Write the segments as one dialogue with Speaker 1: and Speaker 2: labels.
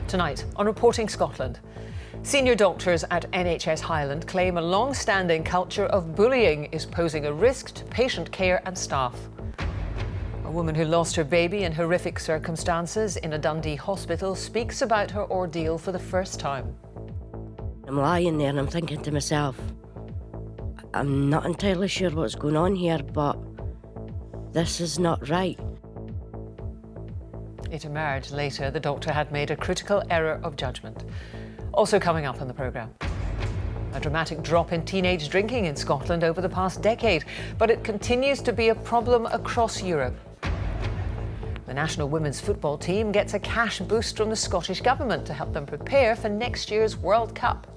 Speaker 1: Tonight on Reporting Scotland, senior doctors at NHS Highland claim a long-standing culture of bullying is posing a risk to patient care and staff. A woman who lost her baby in horrific circumstances in a Dundee hospital speaks about her ordeal for the first time.
Speaker 2: I'm lying there and I'm thinking to myself, I'm not entirely sure what's going on here, but this is not right.
Speaker 1: It emerged later the doctor had made a critical error of judgment. Also coming up on the programme, a dramatic drop in teenage drinking in Scotland over the past decade, but it continues to be a problem across Europe. The national women's football team gets a cash boost from the Scottish Government to help them prepare for next year's World Cup.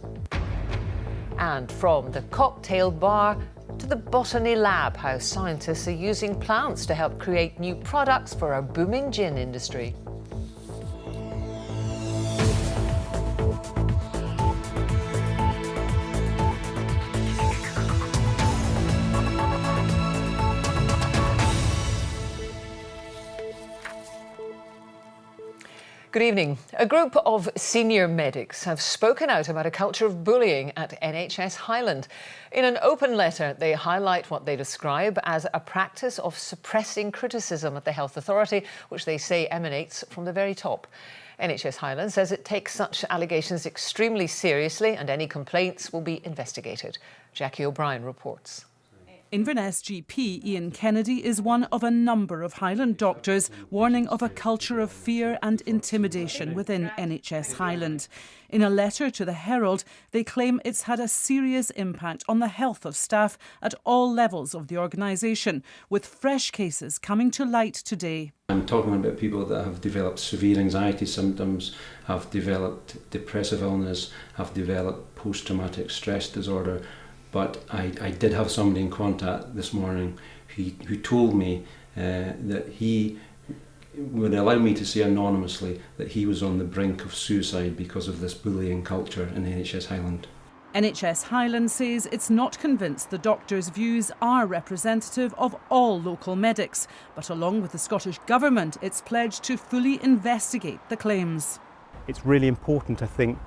Speaker 1: And from the cocktail bar to the botany lab, how scientists are using plants to help create new products for our booming gin industry. Good evening. A group of senior medics have spoken out about a culture of bullying at NHS Highland. In an open letter, they highlight what they describe as a practice of suppressing criticism at the Health Authority, which they say emanates from the very top. NHS Highland says it takes such allegations extremely seriously and any complaints will be investigated. Jackie O'Brien reports.
Speaker 3: Inverness GP Ian Kennedy is one of a number of Highland doctors warning of a culture of fear and intimidation within NHS Highland. In a letter to the Herald, they claim it's had a serious impact on the health of staff at all levels of the organisation, with fresh cases coming to light today.
Speaker 4: I'm talking about people that have developed severe anxiety symptoms, have developed depressive illness, have developed post-traumatic stress disorder. But I did have somebody in contact this morning who told me that he would allow me to say anonymously that he was on the brink of suicide because of this bullying culture in NHS Highland.
Speaker 3: NHS Highland says it's not convinced the doctors' views are representative of all local medics, but along with the Scottish Government, it's pledged to fully investigate the claims.
Speaker 5: It's really important, I think,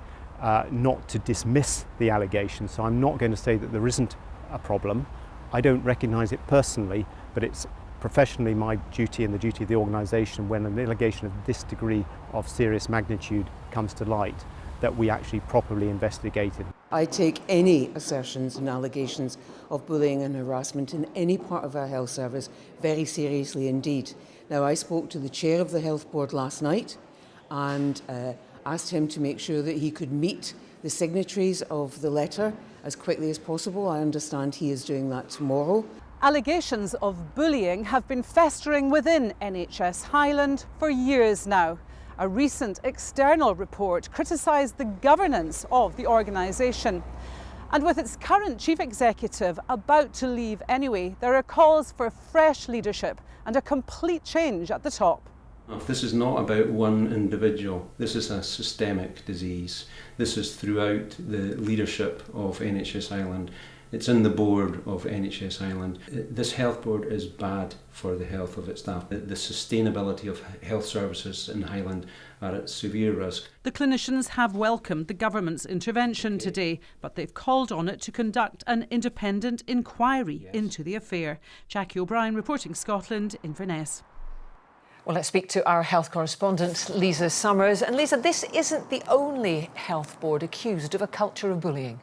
Speaker 5: not to dismiss the allegation. So I'm not going to say that there isn't a problem. I don't recognise it personally, but it's professionally my duty and the duty of the organisation when an allegation of this degree of serious magnitude comes to light, that we actually properly investigate it.
Speaker 6: I take any assertions and allegations of bullying and harassment in any part of our health service very seriously indeed. Now, I spoke to the chair of the health board last night and asked him to make sure that he could meet the signatories of the letter as quickly as possible. I understand he is doing that tomorrow.
Speaker 3: Allegations of bullying have been festering within NHS Highland for years now. A recent external report criticised the governance of the organisation. And with its current chief executive about to leave anyway, there are calls for fresh leadership and a complete change at the top.
Speaker 4: This is not about one individual. This is a systemic disease. This is throughout the leadership of NHS Highland. It's in the board of NHS Highland. This health board is bad for the health of its staff. The sustainability of health services in Highland are at severe risk.
Speaker 3: The clinicians have welcomed the government's intervention today, but they've called on it to conduct an independent inquiry into the affair. Jackie O'Brien reporting Scotland, Inverness.
Speaker 1: Well, let's speak to our health correspondent, Lisa Summers. And Lisa, this isn't the only health board accused of a culture of bullying.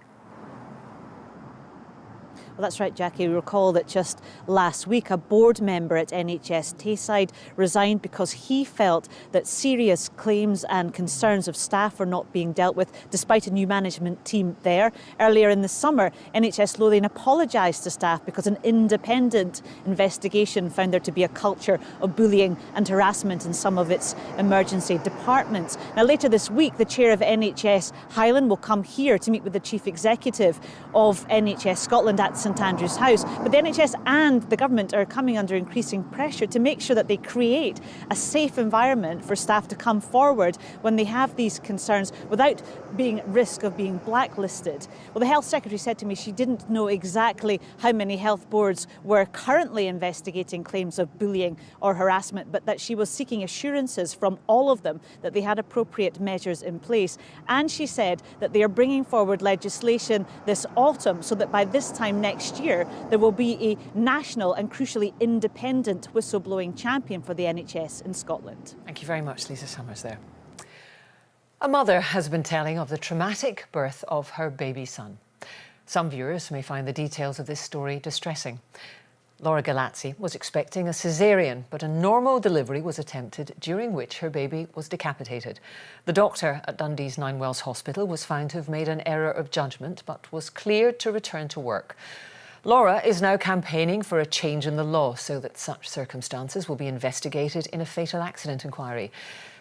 Speaker 7: Well, that's right, Jackie. We recall that just last week a board member at NHS Tayside resigned because he felt that serious claims and concerns of staff were not being dealt with despite a new management team there. Earlier in the summer, NHS Lothian apologised to staff because an independent investigation found there to be a culture of bullying and harassment in some of its emergency departments. Now, later this week, the chair of NHS Highland will come here to meet with the chief executive of NHS Scotland at St Andrew's House. But the NHS and the government are coming under increasing pressure to make sure that they create a safe environment for staff to come forward when they have these concerns without being at risk of being blacklisted. Well, the Health Secretary said to me she didn't know exactly how many health boards were currently investigating claims of bullying or harassment, but that she was seeking assurances from all of them that they had appropriate measures in place. And she said that they are bringing forward legislation this autumn so that by this time next year there will be a national and crucially independent whistleblowing champion for the NHS in Scotland.
Speaker 1: Thank you very much, Lisa Summers there. A mother has been telling of the traumatic birth of her baby son. Some viewers may find the details of this story distressing. Laura Galazzi was expecting a caesarean, but a normal delivery was attempted, during which her baby was decapitated. The doctor at Dundee's Ninewells Hospital was found to have made an error of judgment, but was cleared to return to work. Laura is now campaigning for a change in the law so that such circumstances will be investigated in a fatal accident inquiry.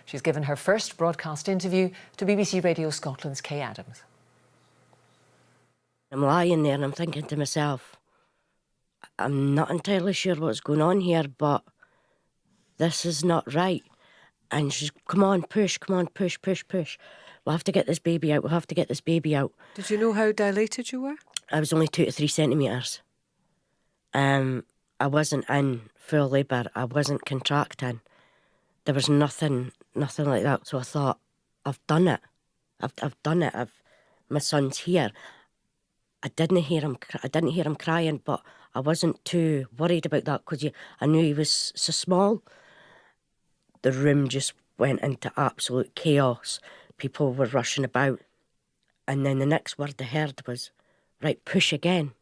Speaker 1: She's given her first broadcast interview to BBC Radio Scotland's Kay Adams.
Speaker 2: I'm lying there and I'm thinking to myself, I'm not entirely sure what's going on here, but this is not right. And she's, come on, push, push. We'll have to get this baby out, we'll have to get this baby out.
Speaker 8: Did you know how dilated you were?
Speaker 2: I was only 2 to 3 centimetres. I wasn't in full labour, I wasn't contracting. There was nothing like that. So I thought, I've done it. I've done it. My son's here. I didn't hear him crying, but I wasn't too worried about that because I knew he was so small. The room just went into absolute chaos. People were rushing about. And then the next word I heard was, right, push again.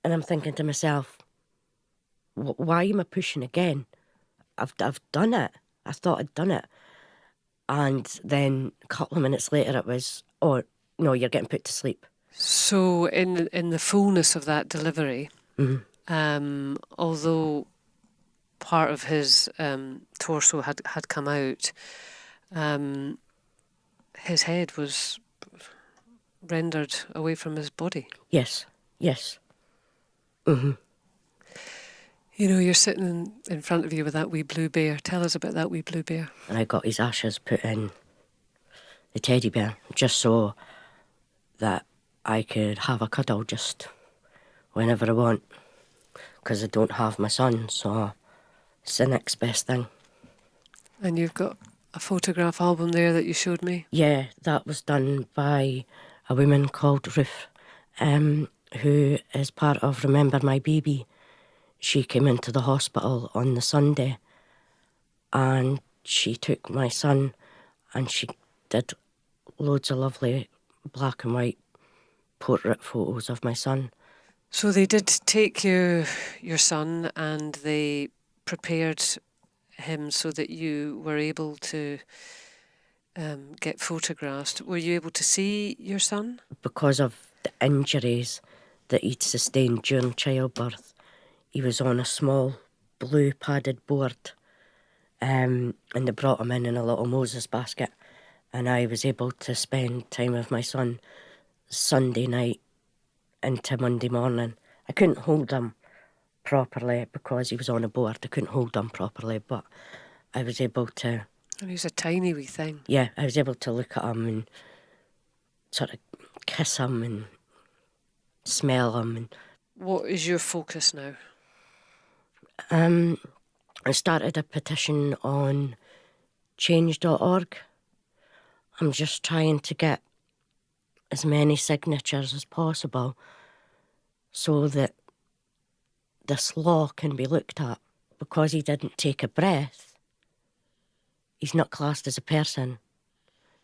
Speaker 2: And I'm thinking to myself, why am I pushing again? I've done it. I thought I'd done it. And then a couple of minutes later it was, oh, no, you're getting put to sleep.
Speaker 8: So in the fullness of that delivery, although part of his torso had come out, his head was rendered away from his body.
Speaker 2: Yes.
Speaker 8: You know, you're sitting in front of you with that wee blue bear. Tell us about that wee blue bear.
Speaker 2: And I got his ashes put in the teddy bear just so that I could have a cuddle just whenever I want, because I don't have my son, so it's the next best thing.
Speaker 8: And you've got a photograph album there that you showed me?
Speaker 2: Yeah, that was done by a woman called Ruth, who is part of Remember My Baby. She came into the hospital on the Sunday and she took my son and she did loads of lovely black and white portrait photos of my son.
Speaker 8: So they did take your son and they prepared him so that you were able to get photographs. Were you able to see your son? Because
Speaker 2: of the injuries that he'd sustained during childbirth, he was on a small blue padded board, and they brought him in a little Moses basket, and I was able to spend time with my son Sunday night into Monday morning. I couldn't hold him properly because he was on a board. I couldn't hold him properly, but I was able to...
Speaker 8: And he was a tiny wee thing.
Speaker 2: Yeah, I was able to look at him and sort of kiss him and smell him. And
Speaker 8: what is your focus now?
Speaker 2: I started a petition on change.org. I'm just trying to get as many signatures as possible so that this law can be looked at. Because he didn't take a breath, he's not classed as a person.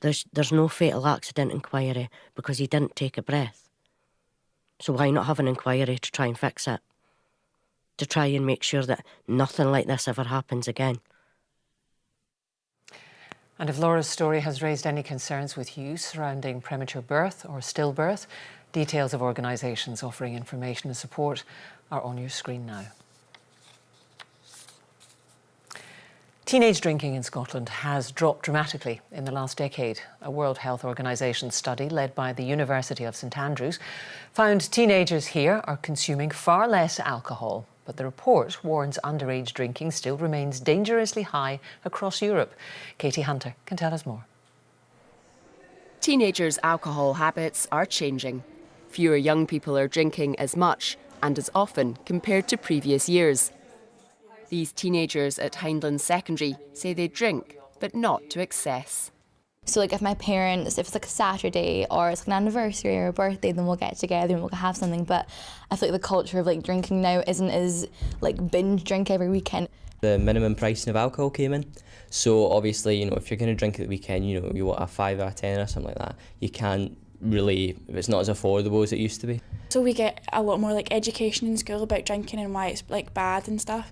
Speaker 2: There's no fatal accident inquiry because he didn't take a breath. So why not have an inquiry to try and fix it? To try and make sure that nothing like this ever happens again.
Speaker 1: And if Laura's story has raised any concerns with you surrounding premature birth or stillbirth, details of organisations offering information and support are on your screen now. Teenage drinking in Scotland has dropped dramatically in the last decade. A World Health Organization study led by the University of St Andrews found teenagers here are consuming far less alcohol. But the report warns underage drinking still remains dangerously high across Europe. Katie Hunter can tell us more.
Speaker 9: Teenagers' alcohol habits are changing. Fewer young people are drinking as much and as often compared to previous years. These teenagers at Hindland Secondary say they drink, but not to excess.
Speaker 10: So like if my parents, if it's like a Saturday or it's like an anniversary or a birthday, then we'll get together and we'll have something. But I feel like the culture of like drinking now isn't as like binge drink every weekend.
Speaker 11: The minimum pricing of alcohol came in. So obviously, if you're going to drink at the weekend, you want a 5 or a 10 or something like that. You can't really, it's not as affordable as it used to be.
Speaker 12: So we get a lot more like education in school about drinking and why it's like bad and stuff.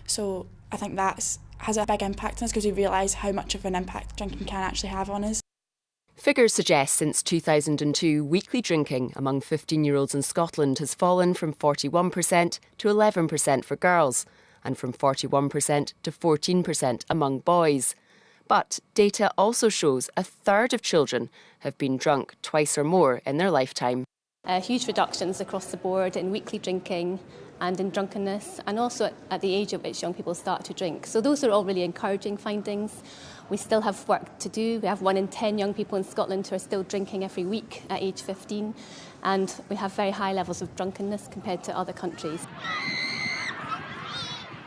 Speaker 12: So I think that has a big impact on us because we realise how much of an impact drinking can actually have on us.
Speaker 9: Figures suggest since 2002, weekly drinking among 15-year-olds in Scotland has fallen from 41% to 11% for girls and from 41% to 14% among boys. But data also shows a third of children have been drunk twice or more in their lifetime.
Speaker 13: Huge reductions across the board in weekly drinking and in drunkenness, and also at the age at which young people start to drink. So those are all really encouraging findings. We still have work to do. We have 1 in 10 young people in Scotland who are still drinking every week at age 15, and we have very high levels of drunkenness compared to other countries.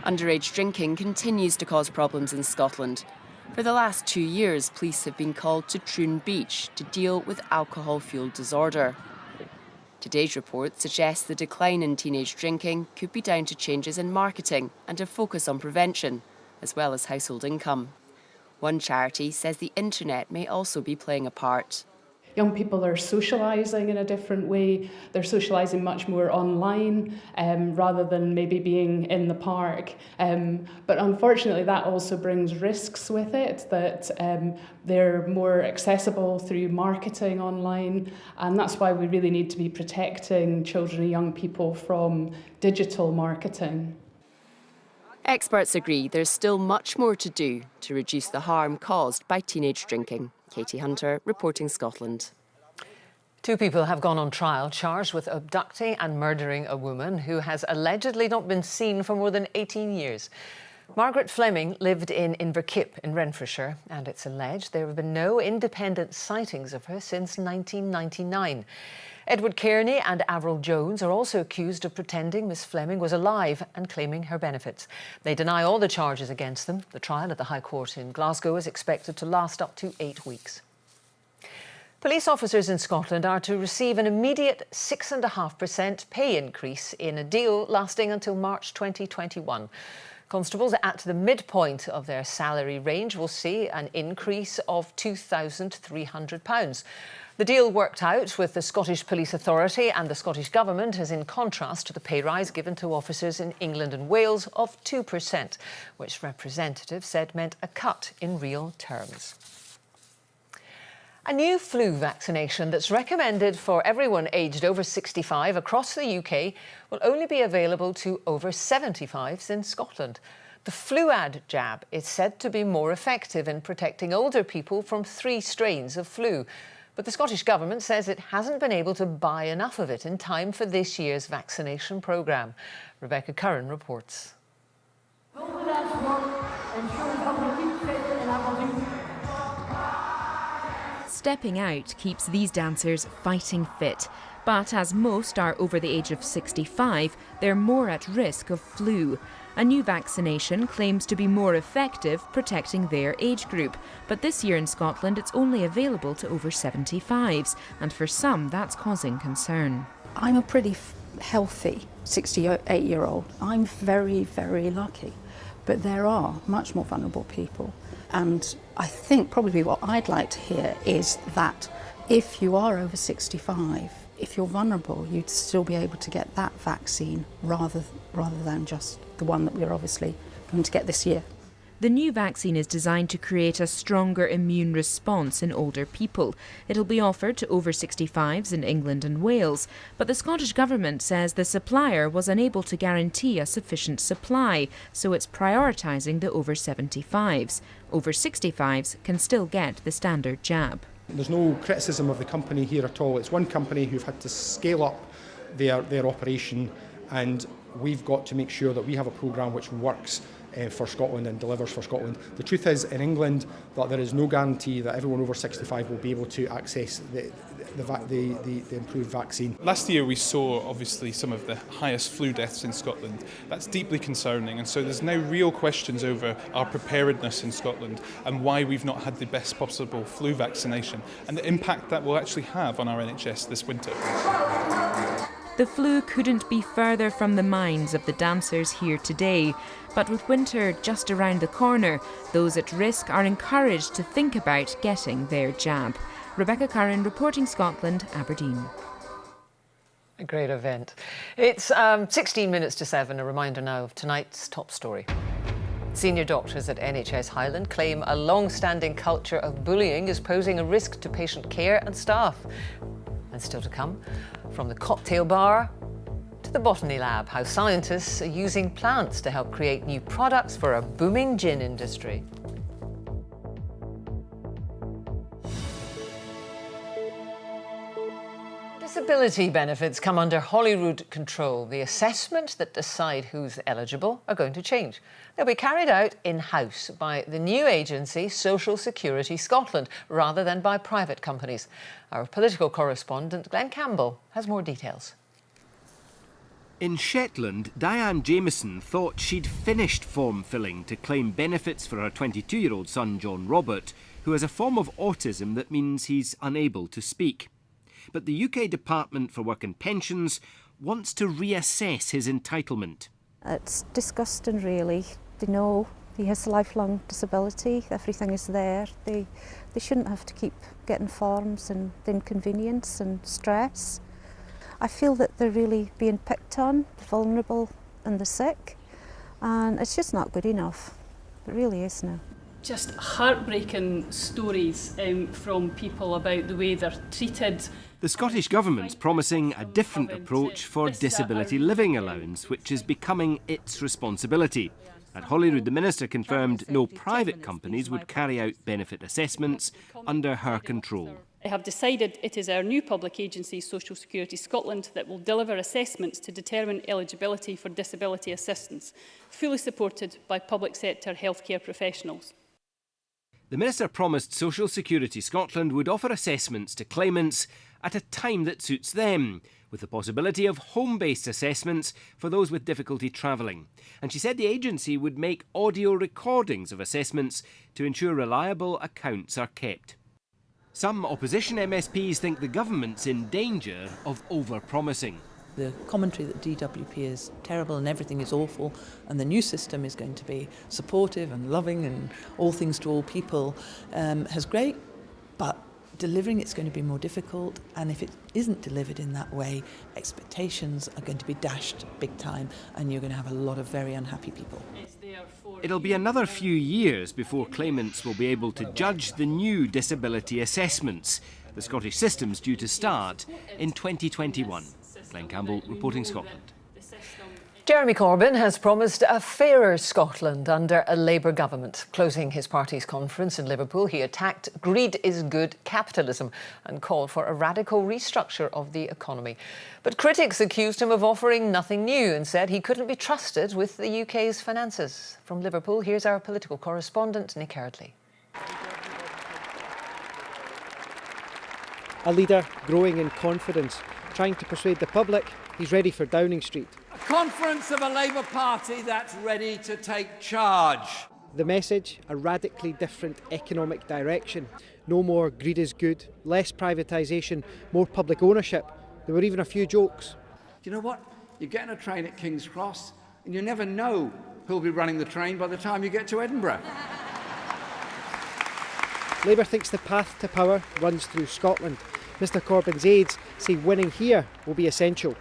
Speaker 9: Underage drinking continues to cause problems in Scotland. For the last 2 years, police have been called to Troon Beach to deal with alcohol-fuelled disorder. Today's report suggests the decline in teenage drinking could be down to changes in marketing and a focus on prevention, as well as household income. One charity says the internet may also be playing a part.
Speaker 14: Young people are socialising in a different way. They're socialising much more online rather than maybe being in the park. But unfortunately, that also brings risks with it, that they're more accessible through marketing online. And that's why we really need to be protecting children and young people from digital marketing.
Speaker 9: Experts agree there's still much more to do to reduce the harm caused by teenage drinking. Katie Hunter, reporting Scotland.
Speaker 1: 2 people have gone on trial charged with abducting and murdering a woman who has allegedly not been seen for more than 18 years. Margaret Fleming lived in Inverkip in Renfrewshire, and it's alleged there have been no independent sightings of her since 1999. Edward Kearney and Avril Jones are also accused of pretending Miss Fleming was alive and claiming her benefits. They deny all the charges against them. The trial at the High Court in Glasgow is expected to last up to 8 weeks. Police officers in Scotland are to receive an immediate 6.5% pay increase in a deal lasting until March 2021. Constables at the midpoint of their salary range will see an increase of £2,300. The deal worked out with the Scottish Police Authority and the Scottish Government is in contrast to the pay rise given to officers in England and Wales of 2%, which representatives said meant a cut in real terms. A new flu vaccination that's recommended for everyone aged over 65 across the UK will only be available to over 75s in Scotland. The Fluad jab is said to be more effective in protecting older people from 3 strains of flu. But the Scottish Government says it hasn't been able to buy enough of it in time for this year's vaccination programme. Rebecca Curran reports.
Speaker 15: Stepping Out keeps these dancers fighting fit. But as most are over the age of 65, they're more at risk of flu. A new vaccination claims to be more effective protecting their age group. But this year in Scotland, it's only available to over 75s. And for some, that's causing concern.
Speaker 16: I'm a pretty healthy 68-year-old. I'm very, very lucky. But there are much more vulnerable people. And I think probably what I'd like to hear is that if you are over 65, if you're vulnerable, you'd still be able to get that vaccine rather than just the one that we're obviously going to get this year.
Speaker 15: The new vaccine is designed to create a stronger immune response in older people. It'll be offered to over 65s in England and Wales, but the Scottish Government says the supplier was unable to guarantee a sufficient supply, so it's prioritising the over 75s. Over 65s can still get the standard jab.
Speaker 17: There's no criticism of the company here at all. It's one company who've had to scale up their operation, and we've got to make sure that we have a programme which works for Scotland and delivers for Scotland. The truth is, in England, that there is no guarantee that everyone over 65 will be able to access the improved vaccine.
Speaker 18: Last year we saw obviously some of the highest flu deaths in Scotland. That's deeply concerning, and so there's now real questions over our preparedness in Scotland and why we've not had the best possible flu vaccination and the impact that will actually have on our NHS this winter.
Speaker 15: The flu couldn't be further from the minds of the dancers here today, but with winter just around the corner, those at risk are encouraged to think about getting their jab. Rebecca Curran, reporting Scotland, Aberdeen.
Speaker 1: A great event. It's 16 minutes to 7, a reminder now of tonight's top story. Senior doctors at NHS Highland claim a long-standing culture of bullying is posing a risk to patient care and staff. And still to come, from the cocktail bar to the botany lab, how scientists are using plants to help create new products for a booming gin industry. Disability benefits come under Holyrood control. The assessment that decide who's eligible are going to change. They'll be carried out in-house by the new agency Social Security Scotland rather than by private companies. Our political correspondent Glenn Campbell has more details.
Speaker 19: In Shetland, Diane Jameson thought she'd finished form filling to claim benefits for her 22-year-old son John Robert, who has a form of autism that means he's unable to speak. But the UK Department for Work and Pensions wants to reassess his entitlement.
Speaker 20: It's disgusting, really. They know he has a lifelong disability, everything is there. They shouldn't have to keep getting forms and the inconvenience and stress. I feel that they're really being picked on, the vulnerable and the sick, and it's just not good enough. It really is now.
Speaker 21: Just heartbreaking stories from people about the way they're treated.
Speaker 19: The Scottish Government's promising a different approach for disability living allowance, which is becoming its responsibility. At Holyrood, the Minister confirmed no private companies would carry out benefit assessments under her control.
Speaker 21: I have decided it is our new public agency, Social Security Scotland, that will deliver assessments to determine eligibility for disability assistance, fully supported by public sector healthcare professionals.
Speaker 19: The Minister promised Social Security Scotland would offer assessments to claimants at a time that suits them, with the possibility of home-based assessments for those with difficulty travelling. And she said the agency would make audio recordings of assessments to ensure reliable accounts are kept. Some opposition MSPs think the government's in danger of over-promising.
Speaker 22: The commentary that DWP is terrible and everything is awful and the new system is going to be supportive and loving and all things to all people is great, but delivering it's going to be more difficult, and if it isn't delivered in that way, expectations are going to be dashed big time and you're going to have a lot of very unhappy people.
Speaker 19: It'll be another few years before claimants will be able to judge the new disability assessments. The Scottish system's due to start in 2021. Glenn Campbell, reporting Scotland.
Speaker 1: Jeremy Corbyn has promised a fairer Scotland under a Labour government. Closing his party's conference in Liverpool, he attacked greed is good capitalism and called for a radical restructure of the economy. But critics accused him of offering nothing new and said he couldn't be trusted with the UK's finances. From Liverpool, here's our political correspondent, Nick Eardley.
Speaker 23: A leader growing in confidence, trying to persuade the public he's ready for Downing Street.
Speaker 24: A conference of a Labour Party that's ready to take charge.
Speaker 23: The message, a radically different economic direction. No more greed is good, less privatisation, more public ownership. There were even a few jokes.
Speaker 24: Do you know what? You get on a train at King's Cross and you never know who'll be running the train by the time you get to Edinburgh.
Speaker 23: Labour thinks the path to power runs through Scotland. Mr Corbyn's aides say winning here will be essential.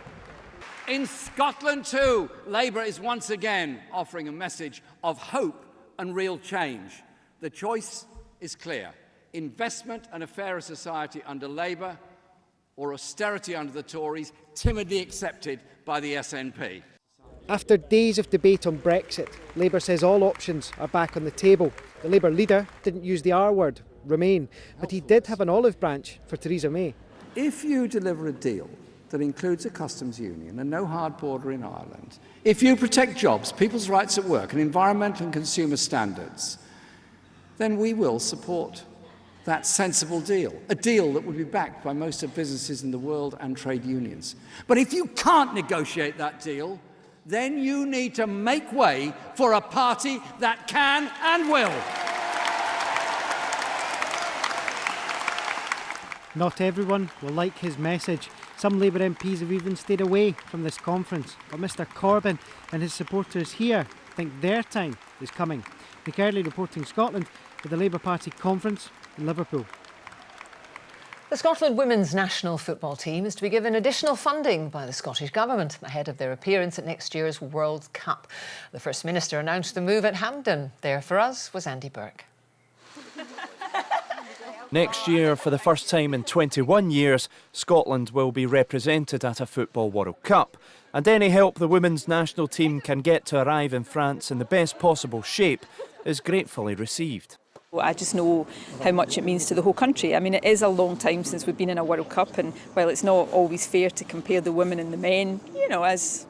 Speaker 24: In Scotland too, Labour is once again offering a message of hope and real change. The choice is clear: investment and a fairer society under Labour, or austerity under the Tories, timidly accepted by the SNP.
Speaker 23: After days of debate on Brexit, Labour says all options are back on the table. The Labour leader didn't use the R word, remain, but he did have an olive branch for Theresa May.
Speaker 24: If you deliver a deal that includes a customs union and no hard border in Ireland, if you protect jobs, people's rights at work and environmental and consumer standards, then we will support that sensible deal, a deal that would be backed by most of businesses in the world and trade unions. But if you can't negotiate that deal, then you need to make way for a party that can and will.
Speaker 23: Not everyone will like his message. Some Labour MPs have even stayed away from this conference. But Mr Corbyn and his supporters here think their time is coming. Nick Earley reporting Scotland for the Labour Party conference in Liverpool.
Speaker 1: The Scotland women's national football team is to be given additional funding by the Scottish Government ahead of their appearance at next year's World Cup. The First Minister announced the move at Hampden. There for us was Andy Burke.
Speaker 3: Next year, for the first time in 21 years, Scotland will be represented at a Football World Cup. And any help the women's national team can get to arrive in France in the best possible shape is gratefully received.
Speaker 4: I just know how much it means to the whole country. I mean, it is a long time since we've been in a World Cup, and while it's not always fair to compare the women and the men, you know, as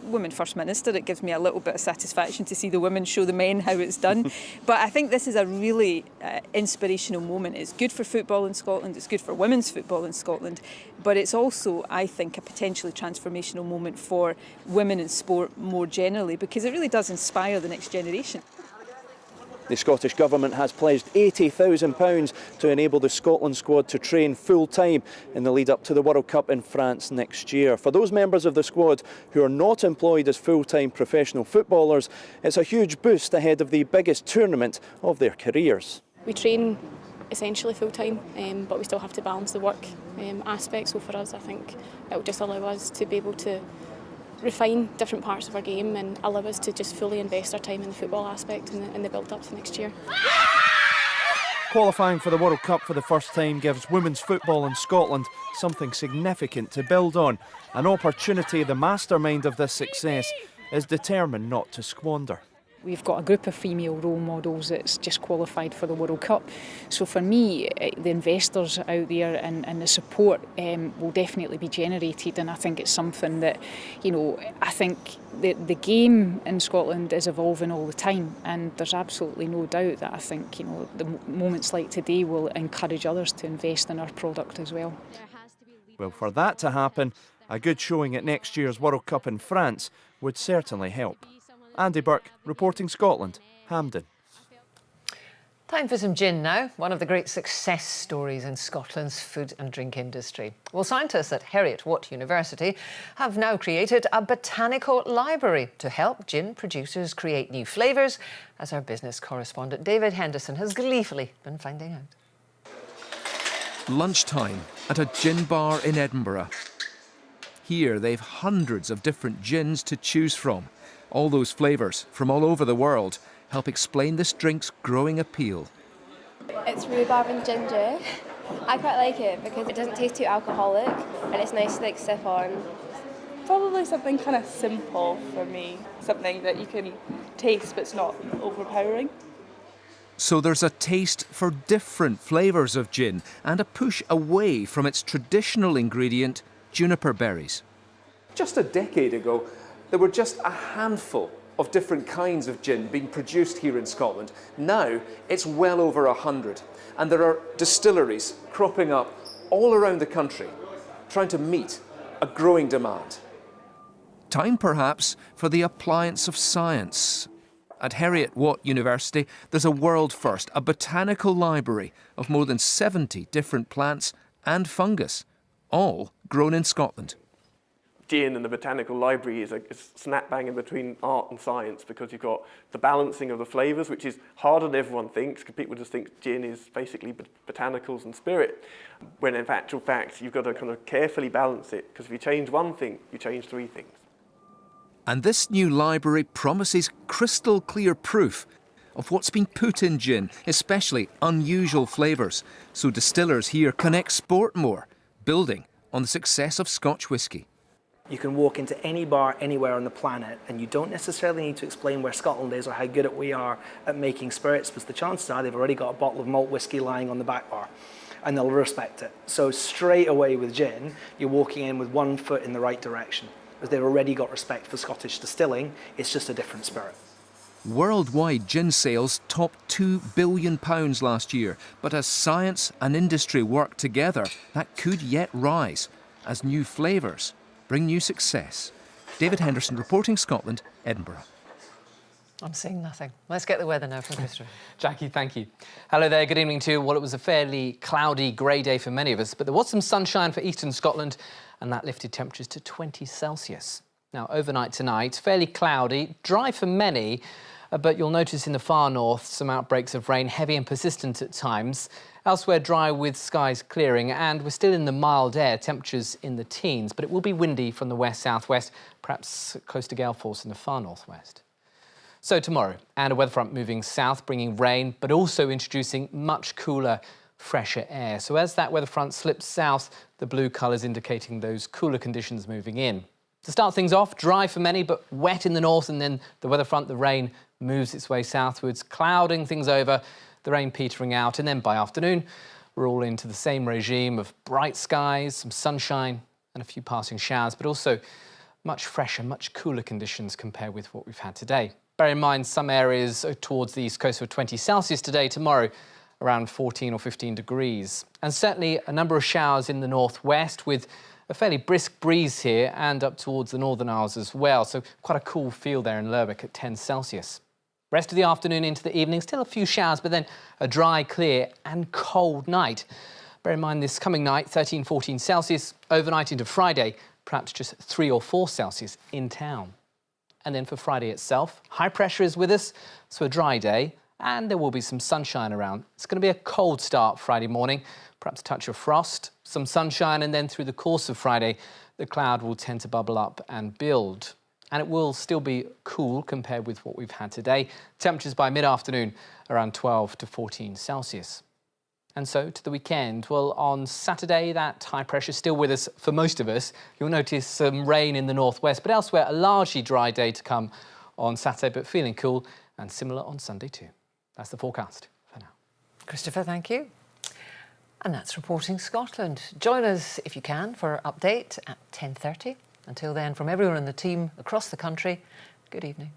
Speaker 4: Women First Minister, it gives me a little bit of satisfaction to see the women show the men how it's done. But I think this is a really inspirational moment. It's good for football in Scotland, it's good for women's football in Scotland, but it's also, I think, a potentially transformational moment for women in sport more generally, because it really does inspire the next generation.
Speaker 3: The Scottish Government has pledged £80,000 to enable the Scotland squad to train full-time in the lead-up to the World Cup in France next year. For those members of the squad who are not employed as full-time professional footballers, it's a huge boost ahead of the biggest tournament of their careers.
Speaker 5: We train essentially full-time, but we still have to balance the work aspect. So for us, I think it will just allow us to be able to refine different parts of our game and allow us to just fully invest our time in the football aspect in the build-up to next year.
Speaker 3: Qualifying for the World Cup for the first time gives women's football in Scotland something significant to build on, an opportunity the mastermind of this success is determined not to squander.
Speaker 6: We've got a group of female role models that's just qualified for the World Cup. So for me, the investors out there and the support will definitely be generated, and I think it's something that, you know, I think the game in Scotland is evolving all the time, and there's absolutely no doubt that I think, you know, the moments like today will encourage others to invest in our product as well.
Speaker 3: Well, for that to happen, a good showing at next year's World Cup in France would certainly help. Andy Burke, reporting Scotland, Hampden.
Speaker 1: Time for some gin now, one of the great success stories in Scotland's food and drink industry. Well, scientists at Heriot-Watt University have now created a botanical library to help gin producers create new flavours, as our business correspondent David Henderson has gleefully been finding out.
Speaker 25: Lunchtime at a gin bar in Edinburgh. Here they've hundreds of different gins to choose from. All those flavours from all over the world help explain this drink's growing appeal.
Speaker 26: It's rhubarb and ginger. I quite like it because it doesn't taste too alcoholic and it's nice to sip on.
Speaker 27: Probably something kind of simple for me, something that you can taste but it's not overpowering.
Speaker 25: So there's a taste for different flavours of gin and a push away from its traditional ingredient, juniper berries.
Speaker 28: Just a decade ago, there were just a handful of different kinds of gin being produced here in Scotland. Now it's well over 100, and there are distilleries cropping up all around the country trying to meet a growing demand.
Speaker 25: Time perhaps for the appliance of science. At Heriot-Watt University, there's a world first, a botanical library of more than 70 different plants and fungus, all grown in Scotland.
Speaker 29: Gin and the botanical library is a snap bang in between art and science, because you've got the balancing of the flavours, which is harder than everyone thinks, because people just think gin is basically botanicals and spirit, when in actual fact you've got to kind of carefully balance it, because if you change one thing, you change three things.
Speaker 25: And this new library promises crystal clear proof of what's been put in gin, especially unusual flavours, so distillers here can export more, building on the success of Scotch whisky.
Speaker 2: You can walk into any bar anywhere on the planet and you don't necessarily need to explain where Scotland is or how good we are at making spirits, because the chances are they've already got a bottle of malt whisky lying on the back bar and they'll respect it. So straight away with gin, you're walking in with one foot in the right direction, because they've already got respect for Scottish distilling. It's just a different spirit.
Speaker 25: Worldwide gin sales topped £2 billion last year, but as science and industry work together, that could yet rise as new flavours bring new success. David Henderson reporting Scotland, Edinburgh.
Speaker 1: I'm seeing nothing. Let's get the weather now from Christopher.
Speaker 7: Jackie, thank you. Hello there, good evening to you. Well, it was a fairly cloudy, grey day for many of us, but there was some sunshine for eastern Scotland, and that lifted temperatures to 20 Celsius. Now, overnight tonight, fairly cloudy, dry for many, but you'll notice in the far north some outbreaks of rain, heavy and persistent at times. Elsewhere, dry with skies clearing, and we're still in the mild air, temperatures in the teens, but it will be windy from the west-southwest, perhaps close to gale force in the far northwest. So tomorrow, and a weather front moving south, bringing rain, but also introducing much cooler, fresher air. So as that weather front slips south, the blue colours indicating those cooler conditions moving in. To start things off, dry for many, but wet in the north, and then the weather front, the rain moves its way southwards, clouding things over, the rain petering out, and then by afternoon, we're all into the same regime of bright skies, some sunshine, and a few passing showers, but also much fresher, much cooler conditions compared with what we've had today. Bear in mind, some areas towards the east coast were 20 Celsius today, tomorrow around 14 or 15 degrees. And certainly a number of showers in the northwest with a fairly brisk breeze here and up towards the Northern Isles as well. So quite a cool feel there in Lerwick at 10 Celsius. Rest of the afternoon into the evening, still a few showers, but then a dry, clear and cold night. Bear in mind this coming night, 13, 14 Celsius. Overnight into Friday, perhaps just 3 or 4 Celsius in town. And then for Friday itself, high pressure is with us, so a dry day, and there will be some sunshine around. It's going to be a cold start Friday morning, perhaps a touch of frost, some sunshine, and then through the course of Friday, the cloud will tend to bubble up and build. And it will still be cool compared with what we've had today. Temperatures by mid-afternoon around 12 to 14 Celsius. And so to the weekend, well, on Saturday, that high pressure is still with us for most of us. You'll notice some rain in the northwest, but elsewhere, a largely dry day to come on Saturday, but feeling cool and similar on Sunday too. That's the forecast for now.
Speaker 1: Christopher, thank you. And that's Reporting Scotland. Join us, if you can, for our update at 10:30. Until then, from everyone in the team across the country, good evening.